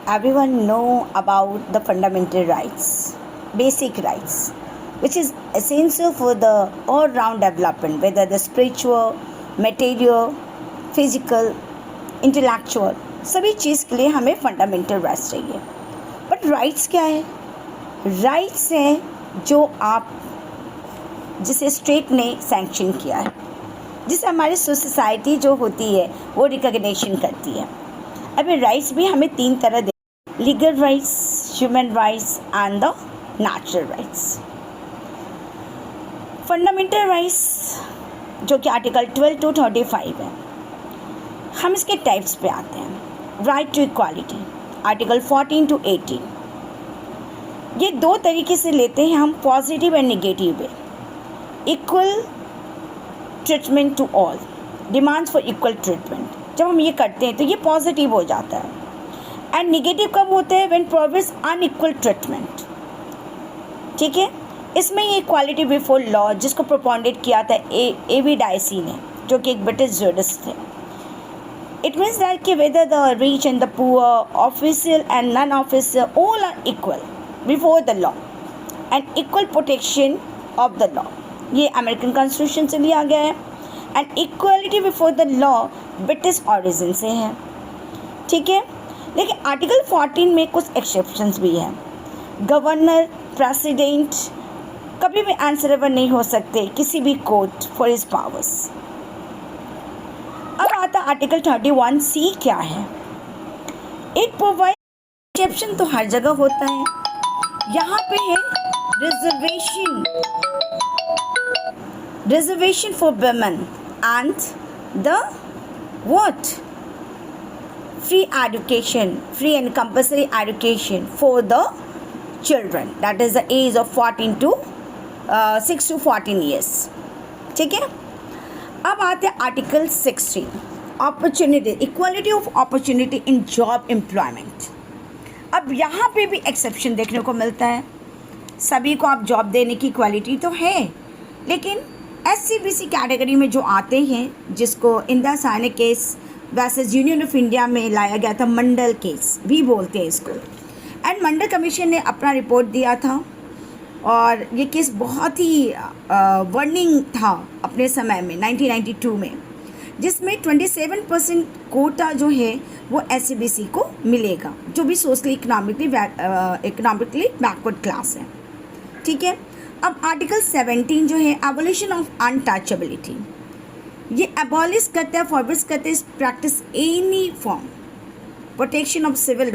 everyone know about the fundamental rights, basic rights, which is essential for the all-round development, whether the spiritual, material, physical, intellectual, सभी चीज़ के लिए हमें fundamental rights चाहिए. But rights क्या है? Rights है जो आप जिसे स्टेट ने सैंक्शन किया है, जिसे हमारी सोसाइटी जो होती है वो रिकॉग्निशन करती है. अभी राइट्स भी हमें तीन तरह दे: legal rights, human rights and the natural rights. Fundamental rights जो कि आर्टिकल 12 to 35 है, हम इसके टाइप्स पे आते हैं. Right to equality, article 14 to 18. ये दो तरीके से लेते हैं हम, positive and negative way. Equal treatment to all, demands for equal treatment. जब हम ये करते हैं तो ये पॉजिटिव हो जाता है. एंड नेगेटिव कब होते हैं? When provides unequal treatment. ठीक है, इसमें ये इक्वालिटी बिफोर लॉ जिसको प्रोपोनेट किया था A.V. डायसी ने, जो कि एक ब्रिटिश जर्नलिस्ट थे. इट मीन्स दैट कि whether the rich and the poor, official and non official, all are equal before the law and equal protection of the law. ये अमेरिकन कॉन्स्टिट्यूशन से लिया गया है. And equality before the law British origin से है. ठीक है, लेकिन आर्टिकल 14 में कुछ एक्सेप्शंस भी हैं. गवर्नर, प्रेसिडेंट कभी भी आंसरेबल नहीं हो सकते किसी भी कोर्ट फॉर हिज पावर्स. अब आता आर्टिकल 31C क्या है? इट प्रोवाइड, एक्सेप्शन तो हर जगह होता है, यहाँ पे है reservation for women and the what? Free education, free and compulsory education for the children, that is the age of 6 to 14 years. ठीक है, अब आते हैं article 16, opportunity, equality of opportunity in job employment. अब यहाँ पे भी एक्सेप्शन देखने को मिलता है. सभी को आप जॉब देने की इक्वालिटी तो है, लेकिन SC/BC कैटेगरी में जो आते हैं, जिसको Indira Sahni case versus union of India में लाया गया था, मंडल केस भी बोलते हैं इसको. एंड मंडल कमीशन ने अपना रिपोर्ट दिया था और ये केस बहुत ही वार्निंग था अपने समय में 1992 में, जिसमें 27% कोटा जो है वो SC/BC को मिलेगा, जो भी सोशली इकोनॉमिकली बैकवर्ड क्लास है. ठीक है, अब आर्टिकल 17 जो है एबोलिशन ऑफ अनटचेबिलिटी, ये एबॉलिश करता है, फॉरबिड्स करते हैं practice any form, protection of civil